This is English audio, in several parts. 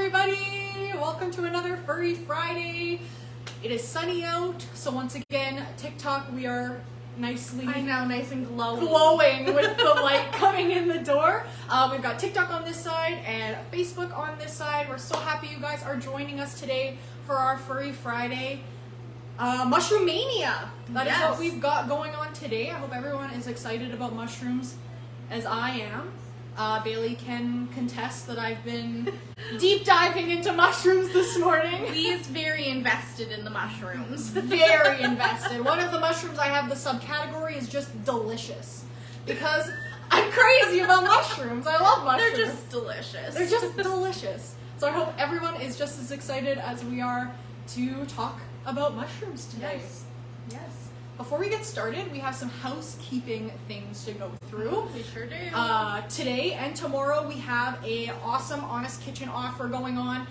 everybody! Welcome to another Furry Friday. It is sunny out, so once again, TikTok, we are nicely... I know, nice and glowing with the light coming in the door. We've got TikTok on this side and Facebook on this side. We're so happy you guys are joining us today for our Furry Friday Mushroom Mania. That is what we've got going on today. I hope everyone is excited about mushrooms as I am. Bailey can contest that I've been deep diving into mushrooms this morning. Lee's very invested in the mushrooms. Very invested. One of the mushrooms I have the subcategory is just delicious. Because I'm crazy about mushrooms. I love mushrooms. They're just delicious. They're just delicious. So I hope everyone is just as excited as we are to talk about mushrooms today. Yes. Before we get started, we have some housekeeping things to go through. We sure do. Today and tomorrow we have a awesome Honest Kitchen offer going on.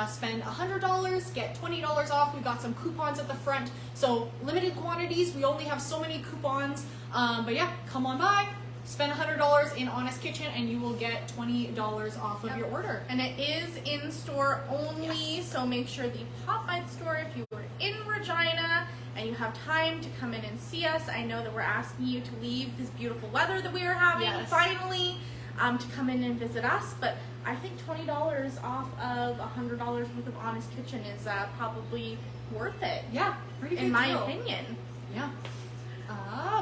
Spend $100, get $20 off. We've got some coupons at the front. So limited quantities. We only have so many coupons. But yeah, come on by. Spend $100 in Honest Kitchen and you will get $20 off of your order. And it is in store only, so make sure that you pop by the store if you were in Regina and you have time to come in and see us. I know that we're asking you to leave this beautiful weather that we are having finally to come in and visit us, but I think $20 off of $100 worth of Honest Kitchen is probably worth it. Yeah, pretty good in my deal. opinion. Yeah.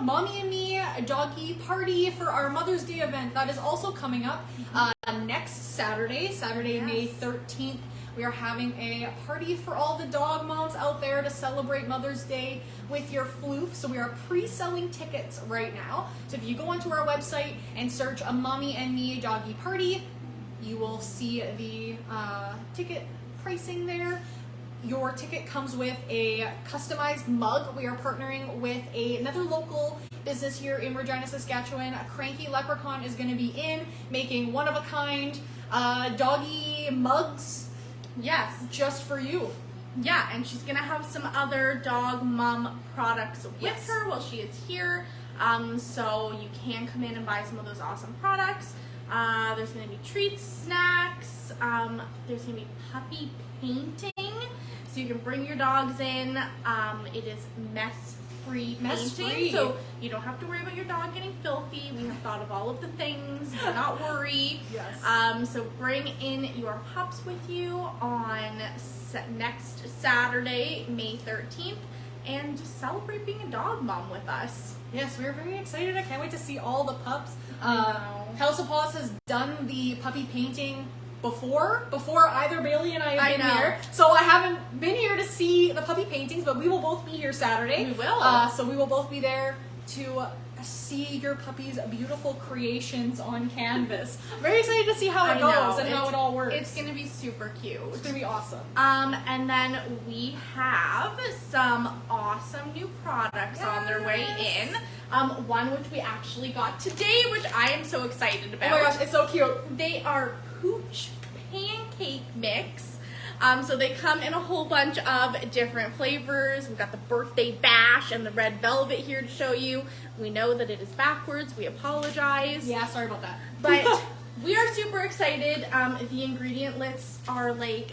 Mommy and Me doggy party for our Mother's Day event. That is also coming up next Saturday, May 13th. We are having a party for all the dog moms out there to celebrate Mother's Day with your floof. So we are pre-selling tickets right now. So if you go onto our website and search a Mommy and Me doggy party, you will see the ticket pricing there. Your ticket comes with a customized mug. We are partnering with another local business here in Regina, Saskatchewan. A Cranky Leprechaun is going to be in making one-of-a-kind doggy mugs. Yes. Just for you. Yeah, and she's going to have some other dog mom products with her while she is here. So you can come in and buy some of those awesome products. There's going to be treats, snacks. There's going to be puppy painting. So you can bring your dogs in. It is mess-free painting, so you don't have to worry about your dog getting filthy. We have thought of all of the things. Do not worry. Yes. So bring in your pups with you on next Saturday, May 13th, and just celebrate being a dog mom with us. Yes, we're very excited. I can't wait to see all the pups. House of Paws has done the puppy painting before either Bailey and I have been here. So I haven't been here to see the puppy paintings, but we will both be here Saturday. We will. So we will both be there to see your puppy's beautiful creations on canvas. I'm very excited to see how it goes and how it all works. It's going to be super cute. It's going to be awesome. And then we have some awesome new products on their way in. One which we actually got today, which I am so excited about. Oh my gosh, it's so cute. They are Pooch Pancake Mix. So they come in a whole bunch of different flavors. We've got the Birthday Bash and the Red Velvet here to show you. We know that it is backwards. We apologize. Yeah, sorry about that. But we are super excited. The ingredient lists are like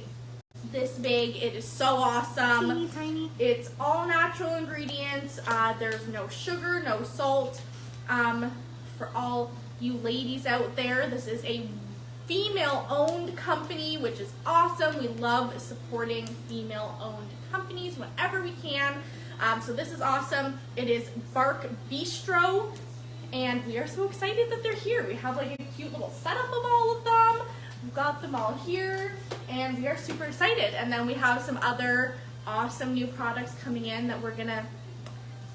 this big. It is so awesome. Teeny tiny. It's all natural ingredients. There's no sugar, no salt. For all you ladies out there, this is a female-owned company, which is awesome. We love supporting female-owned companies whenever we can. So this is awesome. It is Bark Bistro, and we are so excited that they're here. We have like a cute little setup of all of them. We've got them all here, and we are super excited. And then we have some other awesome new products coming in that we're gonna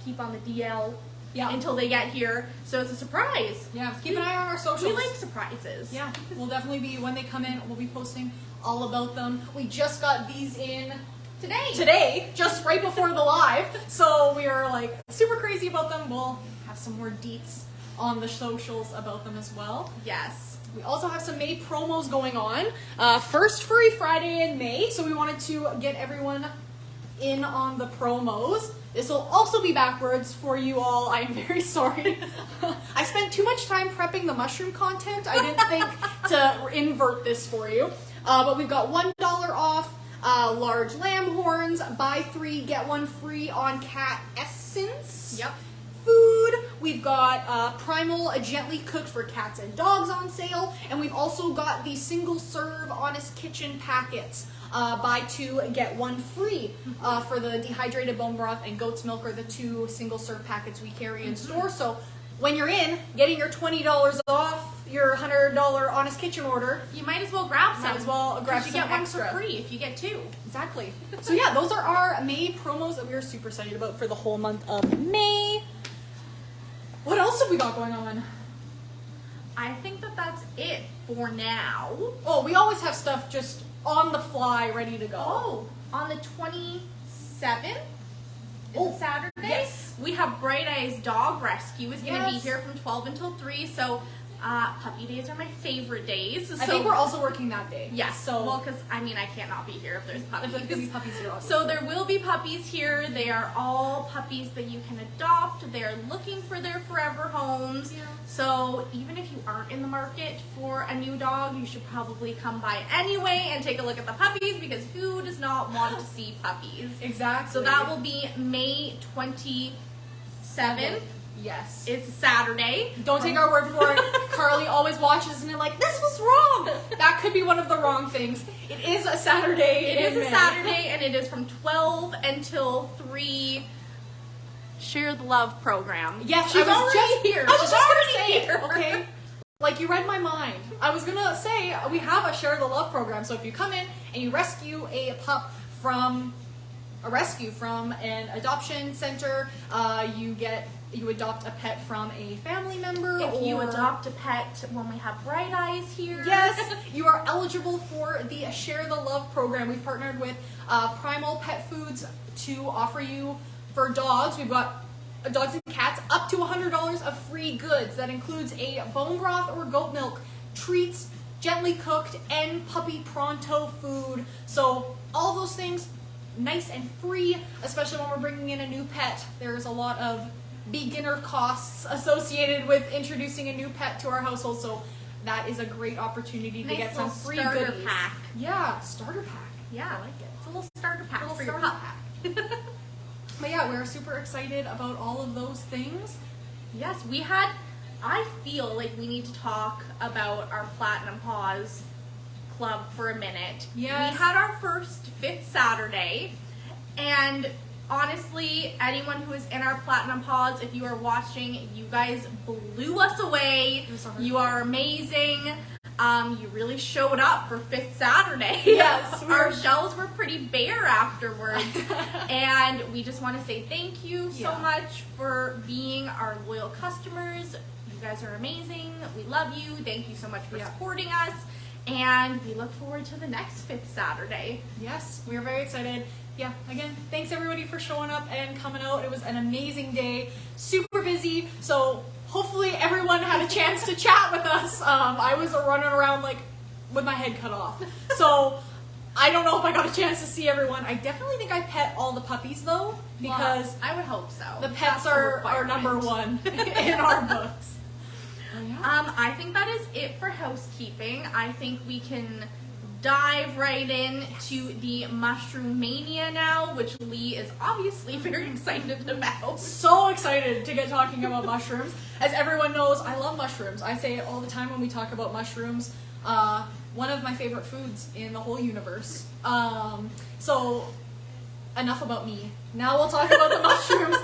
keep on the DL until they get here. So it's a surprise. Yeah, keep an eye on our socials. We like surprises. Yeah, we'll definitely be, when they come in, we'll be posting all about them. We just got these in today, just right before the live. So we are like super crazy about them. We'll have some more deets on the socials about them as well. Yes. We also have some May promos going on. First Furry Friday in May, so we wanted to get everyone in on the promos. This will also be backwards for you all. I am very sorry. I spent too much time prepping the mushroom content. I didn't think to invert this for you. But we've got $1 off large lamb horns, buy 3 get 1 free on cat essence. Yep. Food. We've got Primal Gently Cooked for cats and dogs on sale, and we've also got the single serve Honest Kitchen packets. Buy 2 get 1 free for the dehydrated bone broth and goat's milk are the 2 single serve packets we carry in store. So when you're in, getting your $20 off your $100 Honest Kitchen order, you might as well grab some. Might as well grab some you get extra. one for free if you get 2. Exactly. So yeah, those are our May promos that we are super excited about for the whole month of May. What else have we got going on? I think that that's it for now. Oh, we always have stuff just on the fly, ready to go. Oh, on the 27th, Oh, is it Saturday? yes. We have Bright Eyes Dog Rescue is going to be Yes. here from 12 until 3. So puppy days are my favorite days. I think we're also working that day. Yes. So Well, because I mean, I can't not be here if there's if puppies. there's gonna be puppies here also. So there will be puppies here. They are all puppies that you can adopt. They're looking for their forever homes. Yeah. So even if you aren't in the market for a new dog, you should probably come by anyway and take a look at the puppies because who does not want to see puppies? Exactly. So that will be May 27th. Yes. It's a Saturday. Don't take our word for it. Carly always watches and is like, this was wrong. That could be one of the wrong things. It is a Saturday. It is in a May. Saturday, and it is from 12 until 3. Share the Love program. Yes, She's I was already just here. I was She's just gonna already say, here. okay. Like you read my mind. I was gonna say we have a Share the Love program. So if you come in and you rescue a pup from an adoption center, you adopt a pet from a family member. If you or- adopt a pet when we have Bright Eyes here. Yes, you are eligible for the Share the Love program. We've partnered with Primal Pet Foods to offer you, for dogs, we've got dogs and cats, up to $100 of free goods. That includes a bone broth or goat milk, treats, gently cooked, and puppy pronto food. So all those things, nice and free, especially when we're bringing in a new pet. There's a lot of beginner costs associated with introducing a new pet to our household, so that is a great opportunity to Nice get some little free starter goodies. pack. Yeah, starter pack. Yeah, I like it. It's a little starter pack Little for your starter pup. But yeah, we're super excited about all of those things. Yes, I feel like we need to talk about our Platinum Paws Club for a minute. Yes. We had our first 5th Saturday, and honestly, anyone who is in our Platinum Paws, if you are watching, you guys blew us away. It was so You are amazing. You really showed up for 5th Saturday. Yes, Our shelves were pretty bare afterwards. And we just want to say thank you so Yeah. much for being our loyal customers. You guys are amazing. We love you. Thank you so much for Yeah. supporting us. And we look forward to the next 5th Saturday. Yes, we are very excited. Yeah, again, thanks everybody for showing up and coming out. It was an amazing day, super busy. So hopefully everyone had a chance to chat with us. I was running around like with my head cut off. So I don't know if I got a chance to see everyone. I definitely think I pet all the puppies though, because Well, I would hope so. the pets are number one in our books. Oh, yeah. I think that is it for housekeeping. I think we can dive right in to the Mushroom Mania now, which Lee is obviously very excited about. So excited to get talking about mushrooms. As everyone knows, I love mushrooms. I say it all the time when we talk about mushrooms. One of my favorite foods in the whole universe. So enough about me. Now we'll talk about the mushrooms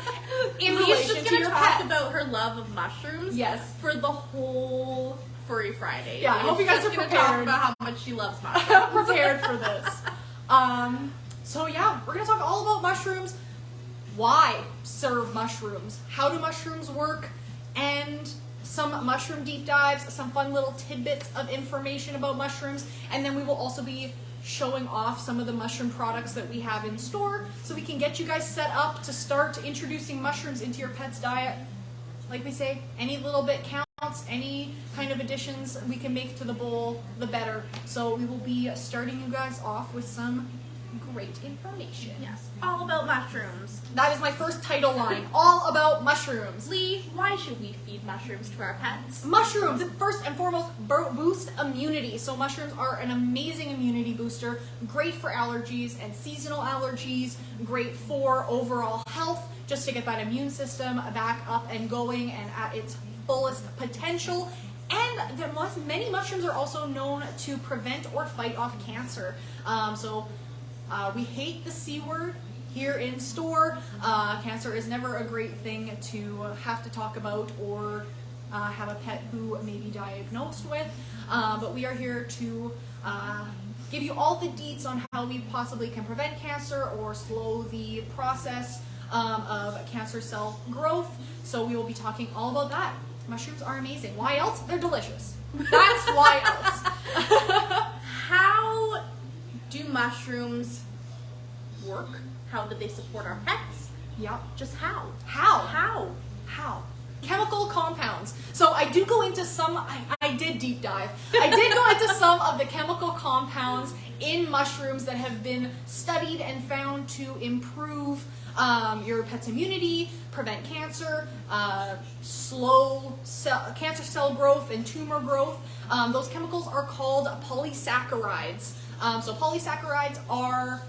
in Lee's relation just to gonna your talk pets. about her love of mushrooms. Yes. For the whole Furry Friday. Yeah, I hope you guys She's are gonna talk prepared. about how much she loves mushrooms. Prepared for this. So yeah, we're gonna talk all about mushrooms, why serve mushrooms, how do mushrooms work, and some mushroom deep dives, some fun little tidbits of information about mushrooms, and then we will also be showing off some of the mushroom products that we have in store so we can get you guys set up to start introducing mushrooms into your pet's diet. Like we say, any little bit counts, any kind of additions we can make to the bowl, the better. So we will be starting you guys off with some great information. Yes, all about mushrooms. That is my first title line, all about mushrooms. Lee, why should we feed mushrooms to our pets? Mushrooms, first and foremost, boost immunity. So mushrooms are an amazing immunity booster, great for allergies and seasonal allergies, great for overall health, just to get that immune system back up and going and at its fullest potential. And many mushrooms are also known to prevent or fight off cancer. We hate the C word here in store. Cancer is never a great thing to have to talk about or have a pet who may be diagnosed with. But we are here to give you all the deets on how we possibly can prevent cancer or slow the process of cancer cell growth. So we will be talking all about that. Mushrooms are amazing. Why else? They're delicious. That's why else. How do mushrooms work? How do they support our pets? Yep. Just how? How? Chemical compounds. So I do go into some, I did deep dive. I did go into some of the chemical compounds in mushrooms that have been studied and found to improve your pet's immunity, prevent cancer, slow cancer cell growth and tumor growth. Those chemicals are called polysaccharides. So polysaccharides are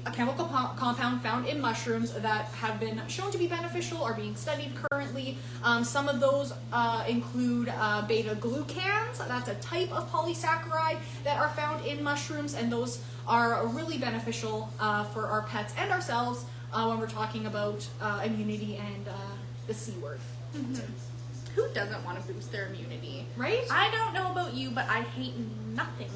a chemical compound found in mushrooms that have been shown to be beneficial, are being studied currently. Some of those include beta-glucans. That's a type of polysaccharide that are found in mushrooms, and those are really beneficial for our pets and ourselves when we're talking about immunity and the C word. Mm-hmm. Who doesn't want to boost their immunity? Right? I don't know about you, but I hate nothing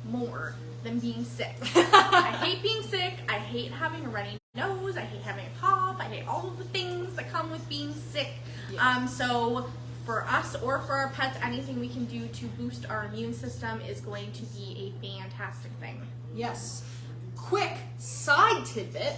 more than being sick. I hate being sick. I hate having a runny nose. I hate having a cough. I hate all of the things that come with being sick. Yeah. So for us or for our pets, anything we can do to boost our immune system is going to be a fantastic thing. Yes. Quick side tidbit.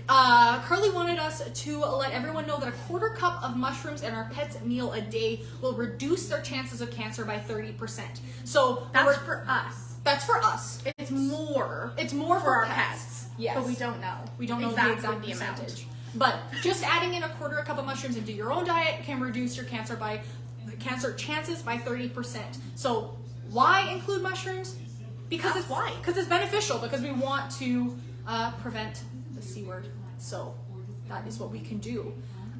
Carly wanted us to let everyone know that a quarter cup of mushrooms in our pet's meal a day will reduce their chances of cancer by 30%. So that's for us. That's for us. It's more. It's more for our pets. Yes. But we don't know. We don't know the exact percentage. But just adding in a quarter cup of mushrooms into your own diet can reduce your cancer chances by 30%. So why include mushrooms? Because it's beneficial, because we want to prevent the C word. So that is what we can do.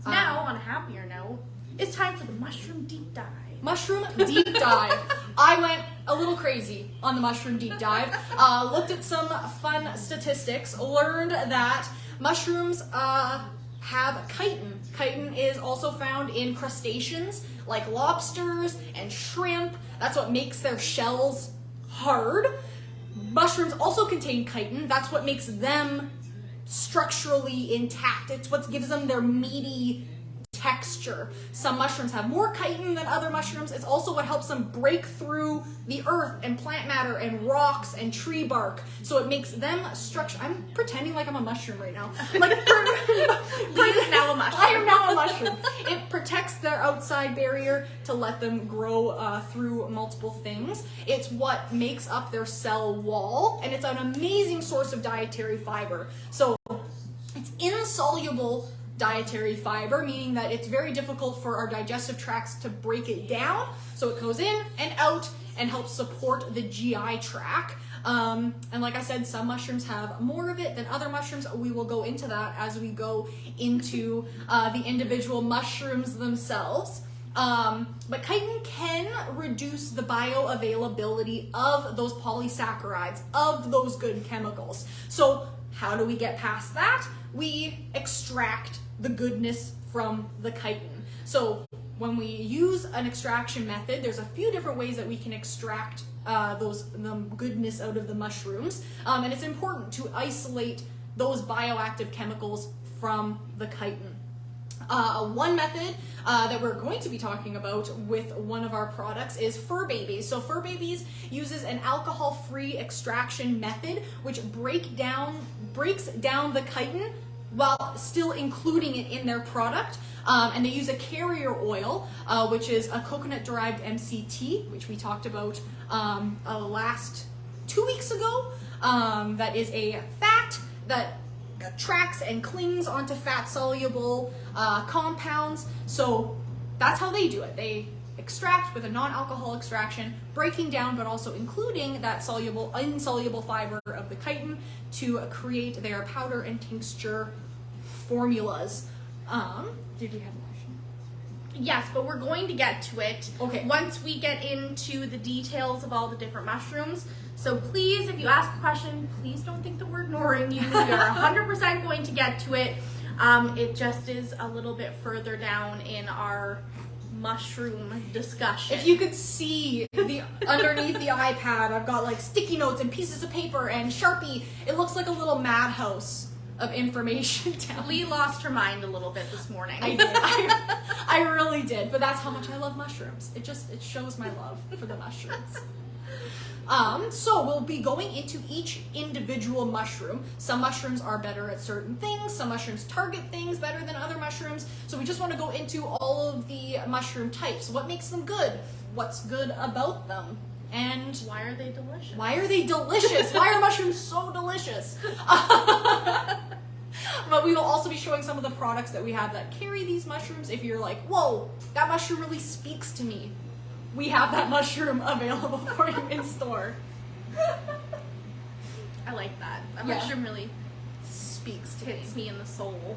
Now, on a happier note, it's time for the mushroom deep dive. Mushroom deep dive. I went a little crazy on the mushroom deep dive. Looked at some fun statistics. Learned that mushrooms have chitin. Chitin is also found in crustaceans like lobsters and shrimp. That's what makes their shells hard. Mushrooms also contain chitin. That's what makes them structurally intact. It's what gives them their meaty texture. Some mushrooms have more chitin than other mushrooms. It's also what helps them break through the earth and plant matter and rocks and tree bark. So it makes them structure. I'm pretending like I'm a mushroom right now. Like Lee is now a mushroom. I am now a mushroom. It protects their outside barrier to let them grow through multiple things. It's what makes up their cell wall, and it's an amazing source of dietary fiber. So it's insoluble dietary fiber, meaning that it's very difficult for our digestive tracts to break it down. So it goes in and out and helps support the GI tract. And like I said, some mushrooms have more of it than other mushrooms. We will go into that as we go into the individual mushrooms themselves. But chitin can reduce the bioavailability of those polysaccharides, of those good chemicals. So how do we get past that? We extract the goodness from the chitin. So when we use an extraction method, there's a few different ways that we can extract the goodness out of the mushrooms. And it's important to isolate those bioactive chemicals from the chitin. One method that we're going to be talking about with one of our products is Fur Babies. So Fur Babies uses an alcohol-free extraction method which breaks down the chitin while still including it in their product. And they use a carrier oil, which is a coconut-derived MCT, which we talked about last 2 weeks ago. That is a fat that tracks and clings onto fat-soluble compounds. So that's how they do it. They extract with a non-alcohol extraction, breaking down but also including that insoluble fiber of the chitin to create their powder and tincture formulas. Did you have a question? Yes, but we're going to get to it once we get into the details of all the different mushrooms. So please, if you ask a question, please don't think that we're ignoring you. We are 100% going to get to it. It just is a little bit further down in our mushroom discussion. If you could see the underneath the iPad, I've got like sticky notes and pieces of paper and Sharpie. It looks like a little madhouse of information down. Lee lost her mind a little bit this morning. I did. I really did. But that's how much I love mushrooms. It shows my love for the mushrooms. So we'll be going into each individual mushroom. Some mushrooms are better at certain things. Some mushrooms target things better than other mushrooms. So we just want to go into all of the mushroom types. What makes them good? What's good about them? And why are they delicious? Why are they delicious? Why are mushrooms so delicious? But we will also be showing some of the products that we have that carry these mushrooms. If you're like, whoa, that mushroom really speaks to me, we have that mushroom available for you in store. I like that. That mushroom really speaks to hits me in the soul.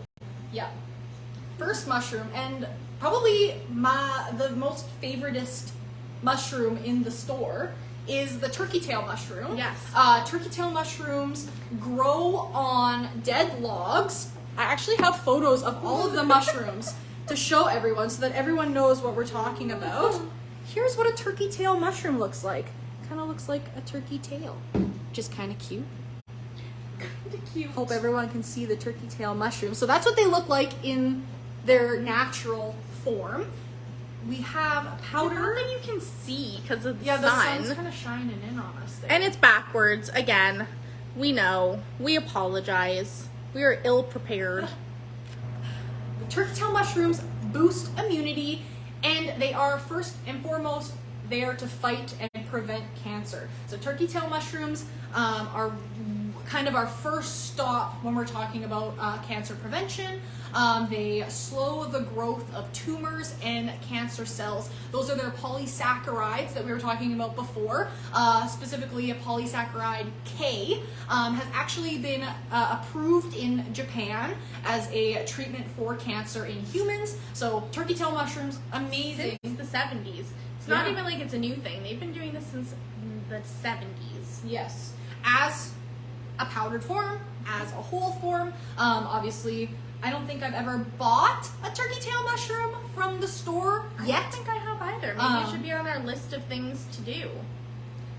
Yeah. First mushroom, and probably the most favoritist mushroom in the store, is the turkey tail mushroom. Yes. Turkey tail mushrooms grow on dead logs. I actually have photos of all of the mushrooms to show everyone so that everyone knows what we're talking about. Here's what a turkey tail mushroom looks like. Kind of looks like a turkey tail, which is kind of cute. Kind of cute. Hope everyone can see the turkey tail mushroom. So that's what they look like in their natural form. We have powder. Not that you can see because of the sun. sun. Yeah, the sun's kind of shining in on us there. And it's backwards. Again, we know. We apologize. We are ill prepared. The turkey tail mushrooms boost immunity, and they are first and foremost there to fight and prevent cancer. So turkey tail mushrooms are kind of our first stop when we're talking about cancer prevention. They slow the growth of tumors and cancer cells. Those are their polysaccharides that we were talking about before. Specifically, a polysaccharide K has actually been approved in Japan as a treatment for cancer in humans. So turkey tail mushrooms, amazing. Since the 70s. It's not even like it's a new thing. They've been doing this since the 70s. Yes. As a powdered form, as a whole form. Obviously, I don't think I've ever bought a turkey tail mushroom from the store yet. I don't think I have either. Maybe it should be on our list of things to do.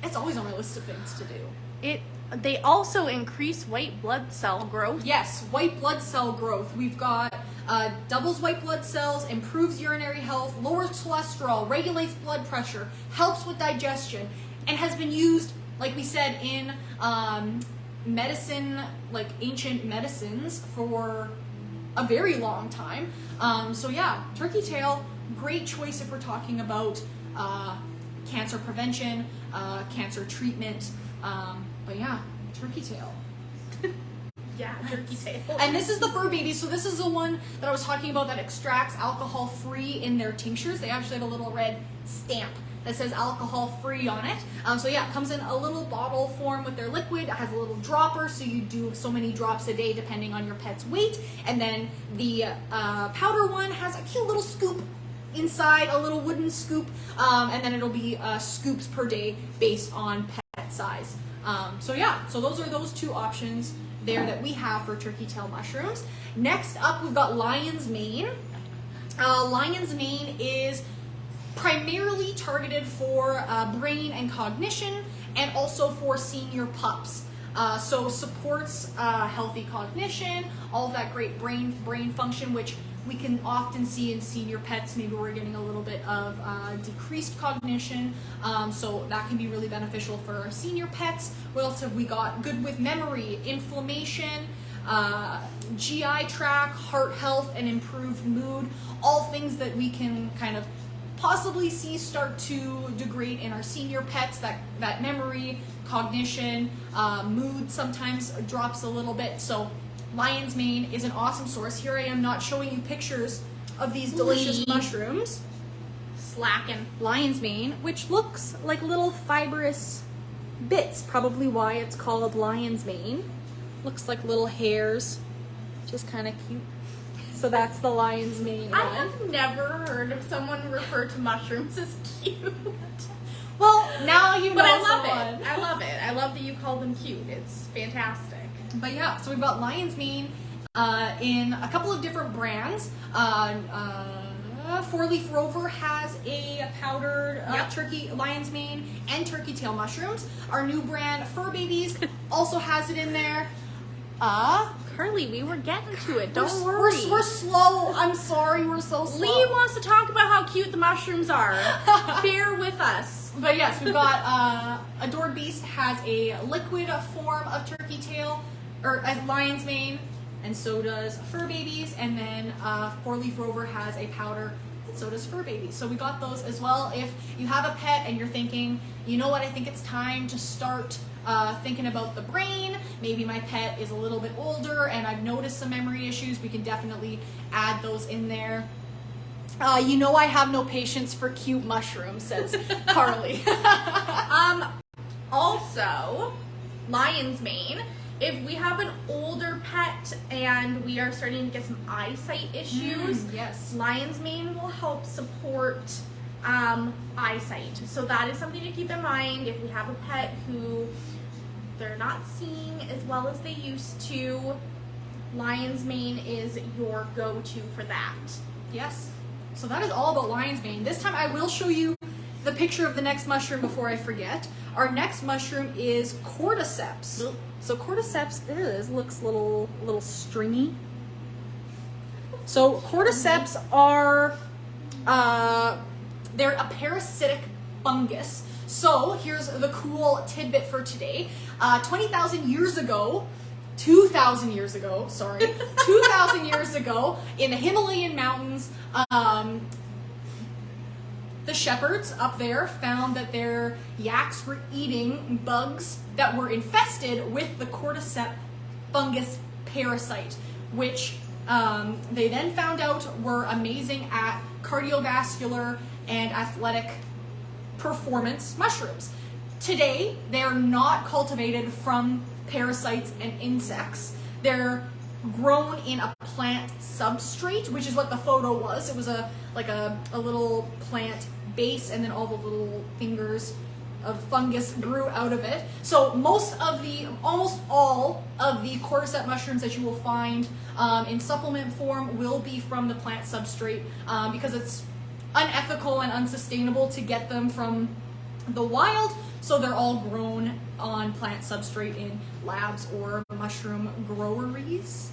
It's always on my list of things to do. They also increase white blood cell growth. Yes, white blood cell growth. We've got doubles white blood cells, improves urinary health, lowers cholesterol, regulates blood pressure, helps with digestion, and has been used, like we said, in medicine, like ancient medicines, for a very long time. So yeah, turkey tail, great choice if we're talking about cancer prevention, cancer treatment. But yeah, turkey tail. Yeah, turkey tail. And this is the fur baby. So this is the one that I was talking about that extracts alcohol free in their tinctures. They actually have a little red stamp that says alcohol free on it. So yeah, it comes in a little bottle form with their liquid. It has a little dropper, so you do so many drops a day depending on your pet's weight. And then the powder one has a cute little scoop inside, a little wooden scoop, and then it'll be scoops per day based on pet size. So yeah, so those are those two options there that we have for turkey tail mushrooms. Next up, we've got lion's mane. Lion's mane is primarily targeted for brain and cognition, and also for senior pups. So supports healthy cognition, all of that great brain function, which we can often see in senior pets. Maybe we're getting a little bit of decreased cognition, so that can be really beneficial for our senior pets. What else have we got? Good with memory, inflammation, GI tract, heart health, and improved mood. All things that we can kind of possibly see start to degrade in our senior pets. That memory, cognition, mood sometimes drops a little bit. So lion's mane is an awesome source. Here I am not showing you pictures of these delicious mushrooms. Slacking. Lion's mane, which looks like little fibrous bits, probably why it's called lion's mane. Looks like little hairs, just kind of cute. So that's the lion's mane I one. have never heard of someone refer to mushrooms as cute. Well, now you know. But I love someone. it. I love it. I love that you call them cute. It's fantastic. But yeah, so we've got lion's mane in a couple of different brands. Four-leaf Rover has a powdered turkey lion's mane and turkey tail mushrooms. Our new brand Fur Babies also has it in there. Carly, we were getting to it. Don't worry. We're slow. I'm sorry. We're so slow. Lee wants to talk about how cute the mushrooms are. Bear with us. But yes, we've got Adored Beast has a liquid form of turkey tail or lion's mane, and so does Fur Babies. And then Four-leaf Rover has a powder, and so does Fur Babies. So we got those as well. If you have a pet and you're thinking, you know what, I think it's time to start thinking about the brain. Maybe my pet is a little bit older and I've noticed some memory issues. We can definitely add those in there. You know I have no patience for cute mushrooms, says Carly. Also, lion's mane. If we have an older pet and we are starting to get some eyesight issues, yes, lion's mane will help support eyesight. So that is something to keep in mind if we have a pet who they're not seeing as well as they used to. Lion's mane is your go-to for that. Yes. So that is all about lion's mane. This time I will show you the picture of the next mushroom before I forget. Our next mushroom is cordyceps. So cordyceps, there it is, looks a little stringy. So cordyceps are they're a parasitic fungus. So here's the cool tidbit for today. 2,000 years ago, 2,000 years ago, sorry, 2,000 years ago, in the Himalayan mountains, the shepherds up there found that their yaks were eating bugs that were infested with the cordyceps fungus parasite, which they then found out were amazing at cardiovascular and athletic performance mushrooms. Today, they are not cultivated from parasites and insects. They're grown in a plant substrate, which is what the photo was. It was like a little plant base, and then all the little fingers of fungus grew out of it. So almost all of the cordyceps mushrooms that you will find in supplement form will be from the plant substrate because it's unethical and unsustainable to get them from the wild. So they're all grown on plant substrate in labs or mushroom groweries.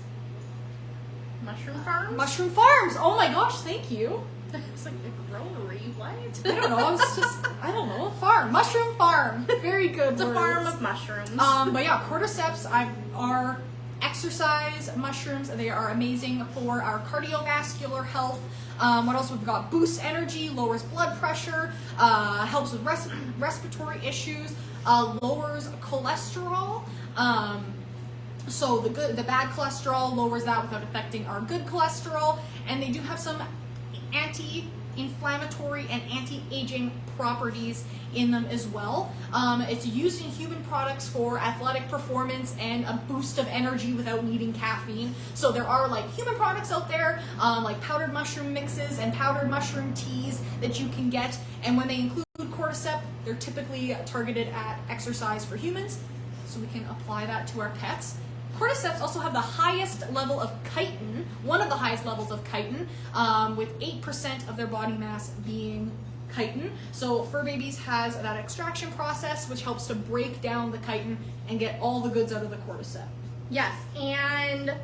Mushroom farms? Mushroom farms! Oh my gosh, thank you. It's like a growery. What? I don't know. I don't know. Farm. Mushroom farm. Very good. It's a farm of mushrooms. But yeah, cordyceps are exercise mushrooms. They are amazing for our cardiovascular health. What else we've got? Boosts energy, lowers blood pressure, helps with respiratory issues, lowers cholesterol. So the bad cholesterol lowers that without affecting our good cholesterol, and they do have some anti-inflammatory and anti-aging properties in them as well. It's used in human products for athletic performance and a boost of energy without needing caffeine. So there are like human products out there, like powdered mushroom mixes and powdered mushroom teas that you can get, and when they include cordyceps, they're typically targeted at exercise for humans, so we can apply that to our pets. Cordyceps also have the highest level of chitin, one of the highest levels of chitin, with 8% of their body mass being chitin. So Fur Babies has that extraction process, which helps to break down the chitin and get all the goods out of the cordyceps. Yes, and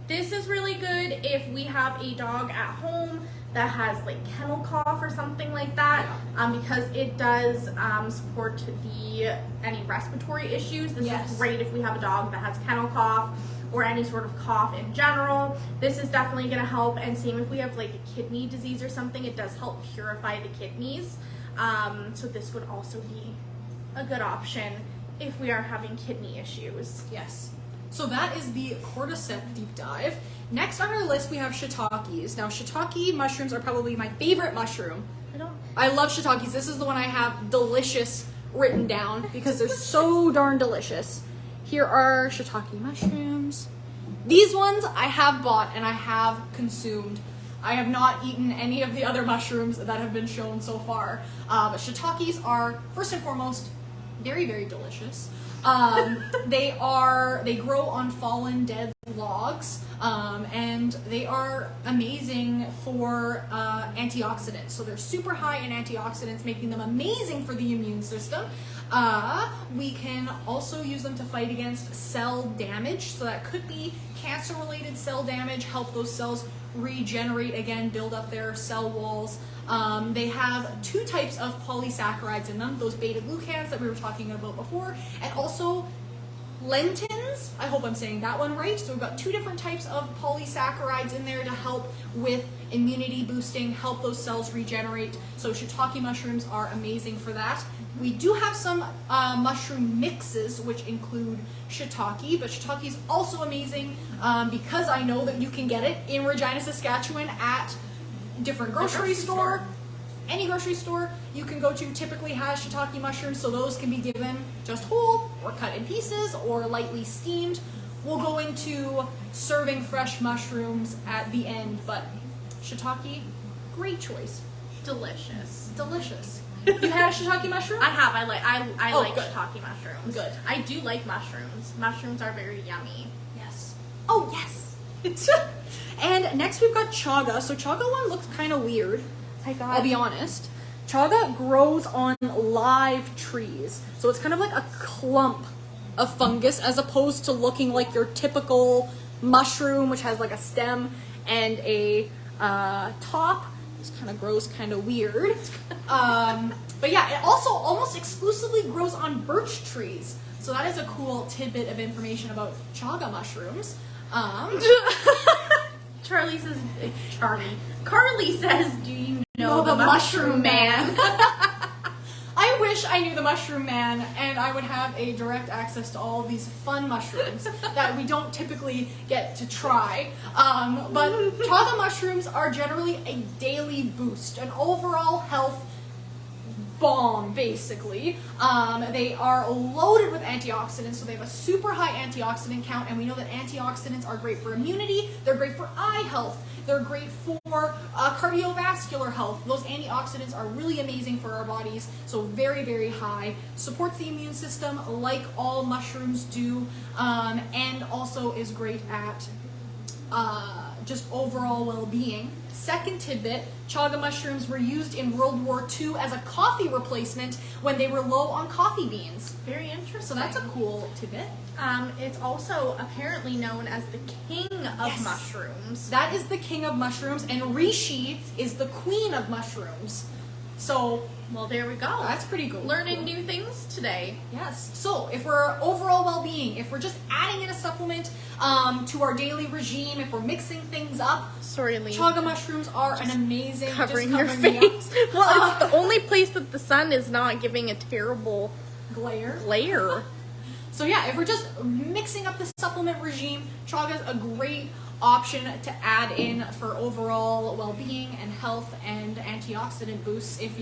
this is really good if we have a dog at home that has like kennel cough or something like that, because it does support any respiratory issues. This is great if we have a dog that has kennel cough or any sort of cough in general. This is definitely going to help. And same if we have like a kidney disease or something, it does help purify the kidneys. So this would also be a good option if we are having kidney issues. Yes. So that is the cordyceps deep dive. Next on our list, we have shiitakes. Now, shiitake mushrooms are probably my favorite mushroom. I love shiitakes. This is the one I have delicious written down because they're so darn delicious. Here are shiitake mushrooms. These ones I have bought and I have consumed. I have not eaten any of the other mushrooms that have been shown so far. But shiitakes are, first and foremost, very, very delicious. They grow on fallen dead logs, and they are amazing for antioxidants. So they're super high in antioxidants, making them amazing for the immune system. We can also use them to fight against cell damage. So that could be cancer-related cell damage, help those cells regenerate again, build up their cell walls. They have two types of polysaccharides in them, those beta-glucans that we were talking about before, and also lentins. I hope I'm saying that one right. So we've got two different types of polysaccharides in there to help with immunity boosting, help those cells regenerate. So shiitake mushrooms are amazing for that. We do have some mushroom mixes which include shiitake, but shiitake is also amazing because I know that you can get it in Regina, Saskatchewan at different grocery store. Any grocery store you can go to typically has shiitake mushrooms, so those can be given just whole or cut in pieces or lightly steamed. We'll go into serving fresh mushrooms at the end, but shiitake, great choice. Delicious. Delicious. You've had a shiitake mushroom? I have. I like good. shiitake mushrooms. Good. I do like mushrooms. Mushrooms are very yummy. Yes. Oh, yes. And next we've got chaga. So chaga one looks kind of weird. I'll be honest. Chaga grows on live trees. So it's kind of like a clump of fungus as opposed to looking like your typical mushroom, which has like a stem and a top. This kind of grows kind of weird. But yeah, it also almost exclusively grows on birch trees. So that is a cool tidbit of information about chaga mushrooms. Carly says, do you know the mushroom man? I wish I knew the mushroom man and I would have a direct access to all of these fun mushrooms that we don't typically get to try. But chaga mushrooms are generally a daily boost, an overall health bomb, basically. They are loaded with antioxidants, so they have a super high antioxidant count, and we know that antioxidants are great for immunity, they're great for eye health, they're great for cardiovascular health. Those antioxidants are really amazing for our bodies, so very, very high. Supports the immune system like all mushrooms do, and also is great at just overall well-being. Second tidbit, chaga mushrooms were used in World War II as a coffee replacement when they were low on coffee beans. Very interesting. So that's a cool tidbit. It's also apparently known as the king of mushrooms. That is the king of mushrooms, and reishi is the queen of mushrooms. So, well, there we go. That's pretty cool. Learning new things today. Yes. So, if we're overall well-being, if we're just adding in a supplement to our daily regime, if we're mixing things up, sorry, Lee. Chaga mushrooms are an amazing. Covering your face. Well, it's the only place that the sun is not giving a terrible glare. So yeah, if we're just mixing up the supplement regime, chaga's a great option to add in for overall well-being and health and antioxidant boosts. If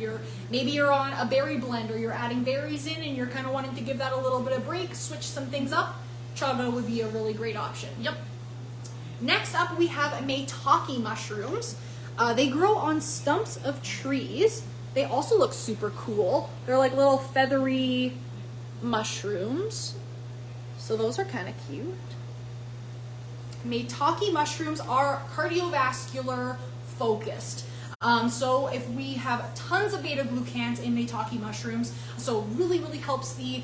maybe you're on a berry blend or you're adding berries in and you're kind of wanting to give that a little bit of break, switch some things up, chaga would be a really great option. Yep. Next up, we have maitake mushrooms. They grow on stumps of trees. They also look super cool. They're like little feathery mushrooms. So those are kind of cute. Maitake mushrooms are cardiovascular focused. So if we have tons of beta-glucans in maitake mushrooms, so really, really helps the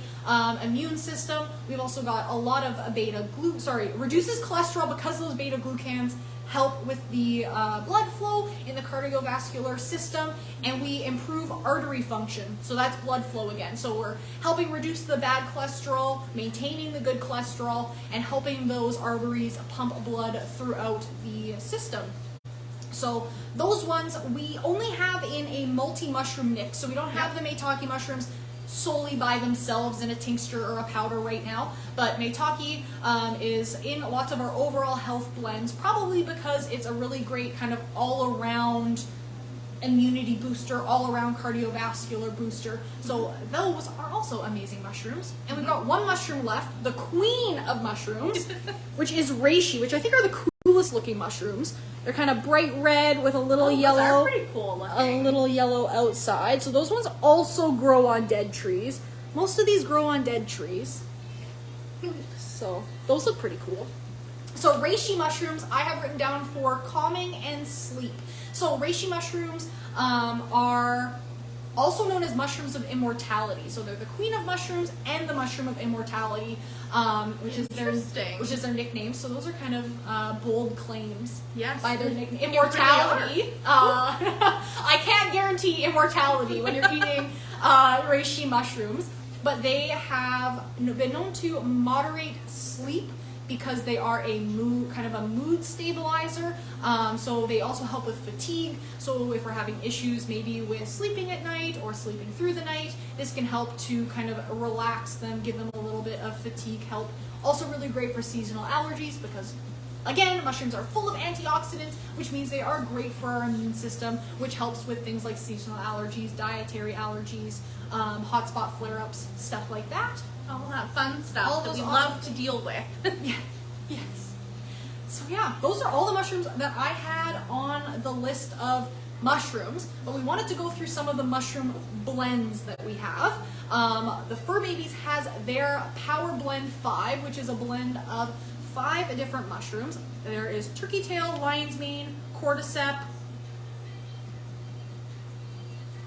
immune system. We've also got a lot of reduces cholesterol because those beta-glucans help with the blood flow in the cardiovascular system, and we improve artery function. So that's blood flow again. So we're helping reduce the bad cholesterol, maintaining the good cholesterol, and helping those arteries pump blood throughout the system. So those ones we only have in a multi-mushroom mix. So we don't have the maitake mushrooms solely by themselves in a tincture or a powder right now, but maitake is in lots of our overall health blends, probably because it's a really great kind of all-around immunity booster, all-around cardiovascular booster. So those are also amazing mushrooms. And we've got one mushroom left, the queen of mushrooms, which is reishi, which I think are the coolest looking mushrooms. They're kind of bright red with a little yellow, those are pretty cool looking. a little yellow outside. So those ones also grow on dead trees. Most of these grow on dead trees. So those look pretty cool. So reishi mushrooms I have written down for calming and sleep. So reishi mushrooms are also known as mushrooms of immortality. So they're the queen of mushrooms and the mushroom of immortality, which is their nickname. So those are kind of bold claims by their nickname. Immortality. I can't guarantee immortality when you're eating reishi mushrooms, but they have been known to moderate sleep because they are a mood stabilizer. So they also help with fatigue. So if we're having issues maybe with sleeping at night or sleeping through the night, this can help to kind of relax them, give them a little bit of fatigue help. Also really great for seasonal allergies because, again, mushrooms are full of antioxidants, which means they are great for our immune system, which helps with things like seasonal allergies, dietary allergies, hot spot flare-ups, stuff like that. All that fun stuff that we love to deal with. Yes. So yeah, those are all the mushrooms that I had on the list of mushrooms, but we wanted to go through some of the mushroom blends that we have. The Fur Babies has their Power Blend 5, which is a blend of 5 different mushrooms. There is turkey tail, lion's mane, cordyceps,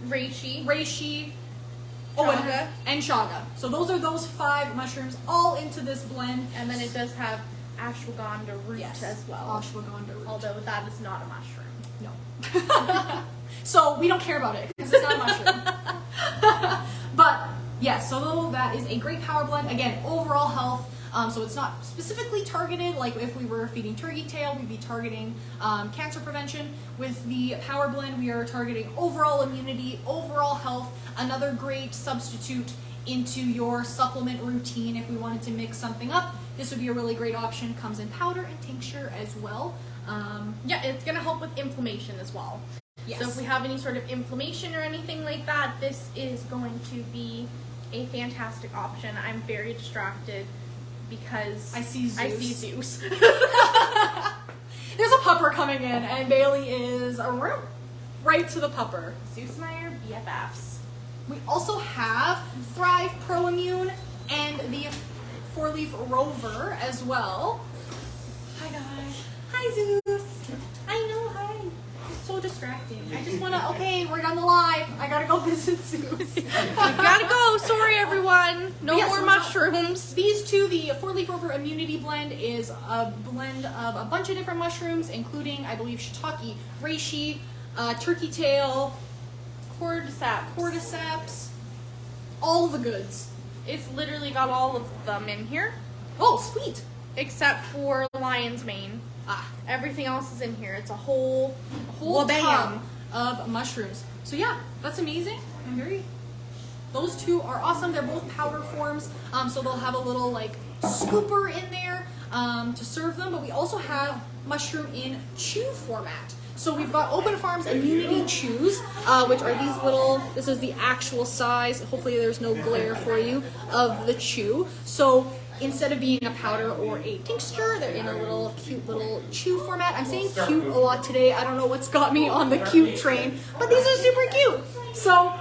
reishi, and chaga. So those are those 5 mushrooms all into this blend. And then it does have ashwagandha root as well. Ashwagandha root. Although that is not a mushroom. No. So we don't care about it because it's not a mushroom. But yes, so that is a great power blend. Again, overall health. So it's not specifically targeted, like if we were feeding turkey tail, we'd be targeting cancer prevention. With the Power Blend, we are targeting overall immunity, overall health, another great substitute into your supplement routine if we wanted to mix something up. This would be a really great option. Comes in powder and tincture as well. It's going to help with inflammation as well. Yes. So if we have any sort of inflammation or anything like that, this is going to be a fantastic option. I'm very distracted because I see Zeus. There's a pupper coming in, and Bailey is right to the pupper. Zeus and I are BFFs. We also have Thrive Pro Immune and the 4-leaf Rover as well. Hi guys. Hi Zeus. I know, hi. It's so distracting. I just wanna, okay, we're on the live. I gotta go visit Zeus. I gotta go. Sorry everyone. No more mushrooms. These two, the 4-leaf Rover Immunity Blend is a blend of a bunch of different mushrooms, including, I believe, shiitake, reishi, turkey tail, cordyceps, all the goods. It's literally got all of them in here. Oh, sweet. Except for lion's mane. Everything else is in here. It's a whole tub of mushrooms. So yeah, that's amazing. Those two are awesome. They're both powder forms, so they'll have a little like scooper in there to serve them. But we also have mushroom in chew format. So we've got Open Farms Immunity Chews, which are these little, this is the actual size, hopefully there's no glare for you, of the chew. So instead of being a powder or a tincture, they're in a little cute little chew format. I'm saying cute a lot today. I don't know what's got me on the cute train, but these are super cute. So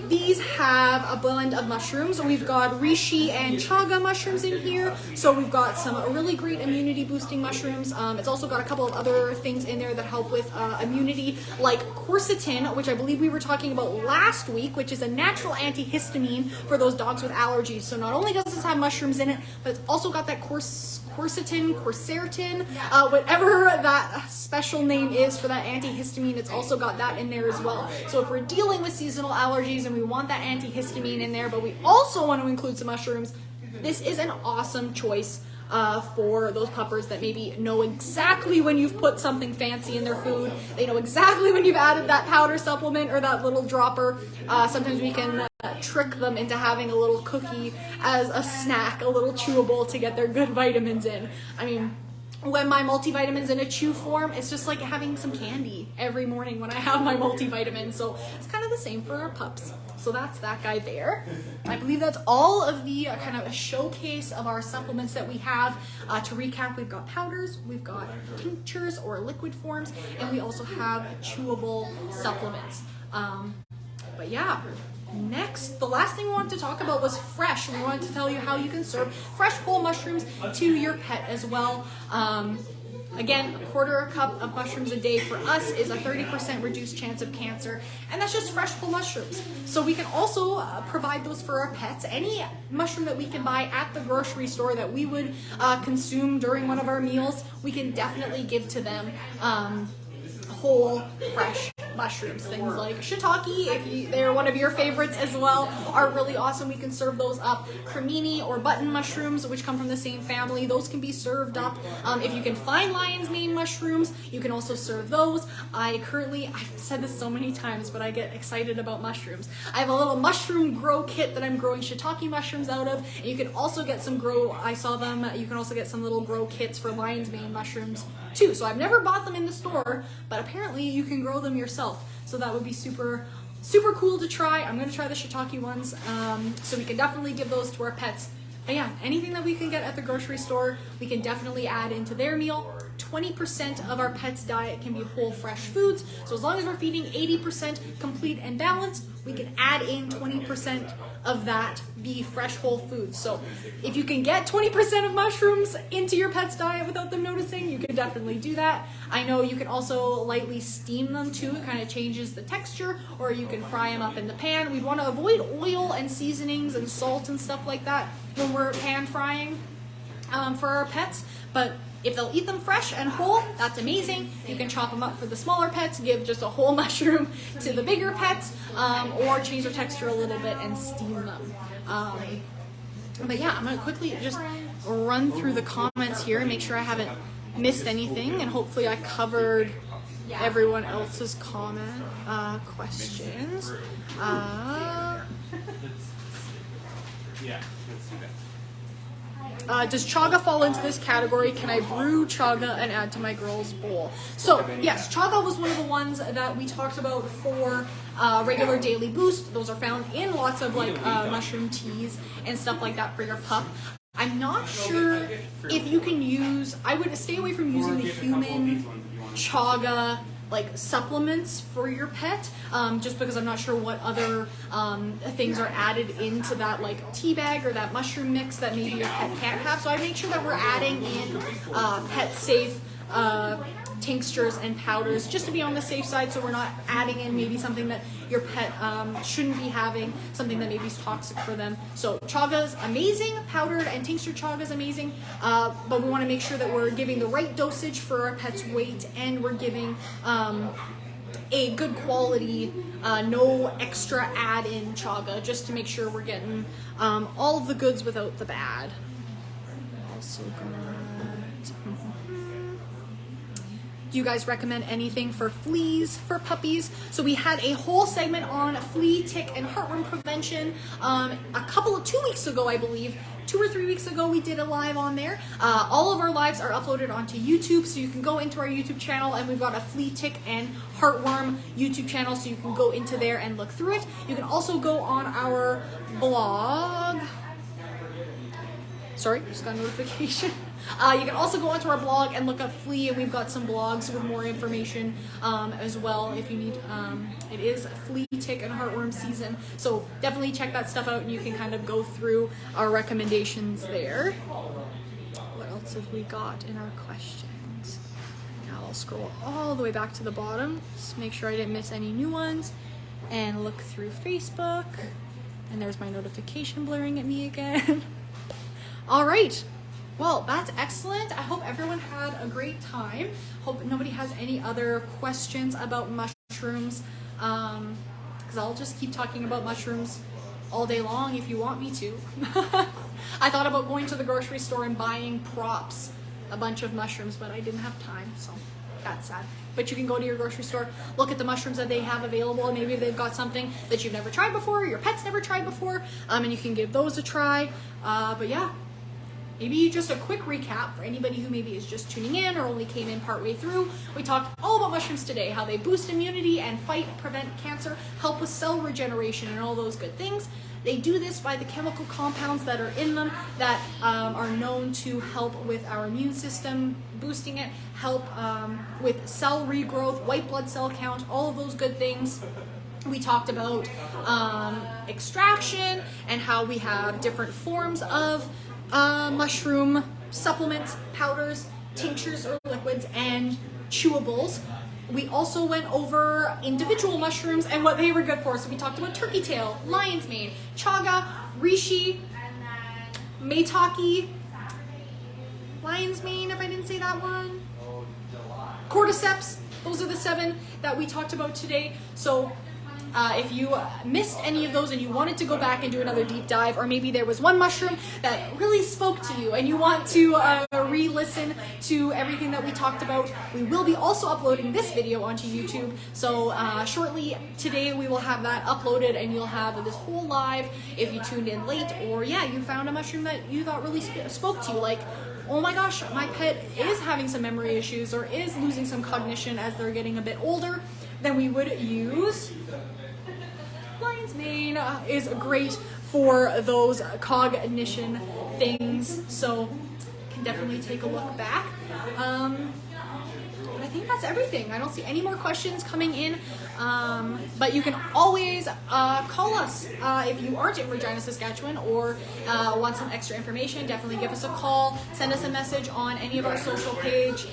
these have a blend of mushrooms. We've got reishi and chaga mushrooms in here. So we've got some really great immunity boosting mushrooms. It's also got a couple of other things in there that help with immunity, like quercetin, which I believe we were talking about last week, which is a natural antihistamine for those dogs with allergies. So not only does this have mushrooms in it, but it's also got that quercetin, whatever that special name is for that antihistamine, it's also got that in there as well. So if we're dealing with seasonal allergies and we want that antihistamine in there, but we also want to include some mushrooms, this is an awesome choice for those puppers that maybe know exactly when you've put something fancy in their food. They know exactly when you've added that powder supplement or that little dropper. Sometimes we can trick them into having a little cookie as a snack, a little chewable to get their good vitamins in. I mean, when my multivitamins in a chew form, it's just like having some candy every morning when I have my multivitamins. So it's kind of the same for our pups. So that's that guy there. I believe that's all of the kind of a showcase of our supplements that we have. To recap, we've got powders, we've got tinctures or liquid forms, and we also have chewable supplements. But yeah, next, the last thing we wanted to talk about was fresh. We wanted to tell you how you can serve fresh whole mushrooms to your pet as well. Again, a quarter cup of mushrooms a day for us is a 30% reduced chance of cancer, and that's just fresh whole mushrooms. So we can also provide those for our pets. Any mushroom that we can buy at the grocery store that we would consume during one of our meals, we can definitely give to them whole, fresh mushrooms. Things like shiitake, if they're one of your favorites as well, are really awesome. We can serve those up. Cremini or button mushrooms, which come from the same family, those can be served up. If you can find lion's mane mushrooms, you can also serve those. I've said this so many times, but I get excited about mushrooms. I have a little mushroom grow kit that I'm growing shiitake mushrooms out of, and you can also get some you can also get some little grow kits for lion's mane mushrooms too. So I've never bought them in the store, but apparently you can grow them yourself. So that would be super cool to try. I'm going to try the shiitake ones. So we can definitely give those to our pets. But yeah, anything that we can get at the grocery store, we can definitely add into their meal. 20% of our pet's diet can be whole, fresh foods. So as long as we're feeding 80% complete and balanced, we can add in 20% of that be fresh whole foods. So if you can get 20% of mushrooms into your pet's diet without them noticing, you can definitely do that. I know you can also lightly steam them too. It kind of changes the texture, or you can fry them up in the pan. We'd want to avoid oil and seasonings and salt and stuff like that when we're pan frying for our pets. But if they'll eat them fresh and whole, that's amazing. You can chop them up for the smaller pets, give just a whole mushroom to the bigger pets, or change their texture a little bit and steam them. But yeah, I'm going to quickly just run through the comments here and make sure I haven't missed anything, and hopefully I covered everyone else's questions. Does chaga fall into this category? Can I brew chaga and add to my girl's bowl? So yes, chaga was one of the ones that we talked about for regular daily boost. Those are found in lots of mushroom teas and stuff like that for your pup. I'm not sure if you can use, I would stay away from using the human chaga supplements for your pet, just because I'm not sure what other things are added into that tea bag or that mushroom mix that maybe your pet can't have. So I make sure that we're adding in pet safe tinctures and powders just to be on the safe side, so we're not adding in maybe something that your pet shouldn't be having, something that maybe is toxic for them. So chaga's amazing, powdered and tincture chaga is amazing, but we want to make sure that we're giving the right dosage for our pet's weight, and we're giving a good quality, no extra add-in chaga, just to make sure we're getting all of the goods without the bad. Also do you guys recommend anything for fleas for puppies? So we had a whole segment on flea, tick, and heartworm prevention 2 weeks ago, I believe. 2 or 3 weeks ago, we did a live on there. All of our lives are uploaded onto YouTube, so you can go into our YouTube channel, and we've got a flea, tick, and heartworm YouTube channel, so you can go into there and look through it. You can also go on our blog. Sorry, just got a notification. You can also go onto our blog and look up Flea, and we've got some blogs with more information as well if you need. It is flea, tick, and heartworm season, so definitely check that stuff out and you can kind of go through our recommendations there. What else have we got in our questions? Now I'll scroll all the way back to the bottom, just make sure I didn't miss any new ones, and look through Facebook. And there's my notification blaring at me again. All right. Well, that's excellent. I hope everyone had a great time. Hope nobody has any other questions about mushrooms. Because I'll just keep talking about mushrooms all day long if you want me to. I thought about going to the grocery store and buying props, a bunch of mushrooms, but I didn't have time, so that's sad. But you can go to your grocery store, look at the mushrooms that they have available, and maybe they've got something that you've never tried before, your pet's never tried before, and you can give those a try. But yeah, maybe just a quick recap for anybody who maybe is just tuning in or only came in partway through. We talked all about mushrooms today, how they boost immunity and prevent cancer, help with cell regeneration and all those good things. They do this by the chemical compounds that are in them that are known to help with our immune system, boosting it, help with cell regrowth, white blood cell count, all of those good things. We talked about extraction and how we have different forms of mushroom supplements, powders, tinctures or liquids, and chewables. We also went over individual mushrooms and what they were good for. So we talked about turkey tail, lion's mane, chaga, reishi, maitake, lion's mane, if I didn't say that one, cordyceps. Those are the 7 that we talked about today. So if you missed any of those and you wanted to go back and do another deep dive, or maybe there was one mushroom that really spoke to you and you want to re-listen to everything that we talked about, we will be also uploading this video onto YouTube. So shortly today we will have that uploaded and you'll have this whole live if you tuned in late, or yeah, you found a mushroom that you thought really spoke to you, like, oh my gosh, my pet is having some memory issues or is losing some cognition as they're getting a bit older. Then we would use lion's mane. Is great for those cognition things, so can definitely take a look back. But I think that's everything. I don't see any more questions coming in, but you can always call us if you aren't in Regina, Saskatchewan, or want some extra information. Definitely give us a call, send us a message on any of our social pages,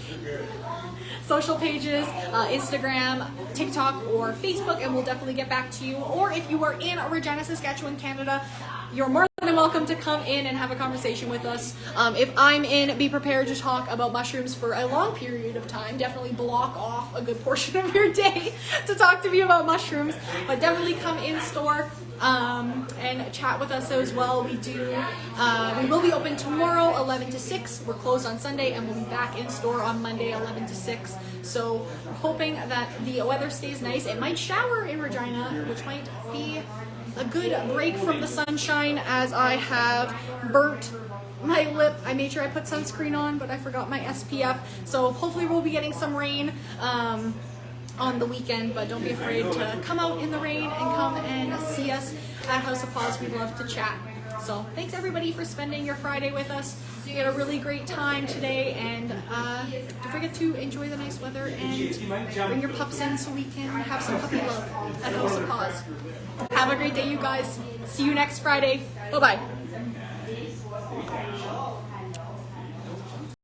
Instagram, TikTok, or Facebook, and we'll definitely get back to you. Or if you are in Regina, Saskatchewan, Canada, you're more than welcome to come in and have a conversation with us. If I'm in, be prepared to talk about mushrooms for a long period of time. Definitely block off a good portion of your day to talk to me about mushrooms, but definitely come in store and chat with us as well. We will be open tomorrow 11 to 6. We're closed on Sunday, and we'll be back in store on Monday 11 to 6. So we're hoping that the weather stays nice. It might shower in Regina, which might be a good break from the sunshine, as I have burnt my lip. I made sure I put sunscreen on, but I forgot my SPF. So hopefully we'll be getting some rain on the weekend, but don't be afraid to come out in the rain and come and see us at House of Paws. We'd love to chat. So thanks everybody for spending your Friday with us. You had a really great time today, and don't forget to enjoy the nice weather and bring your pups in so we can have some puppy love at House of Paws. Have a great day, you guys. See you next Friday. Bye-bye.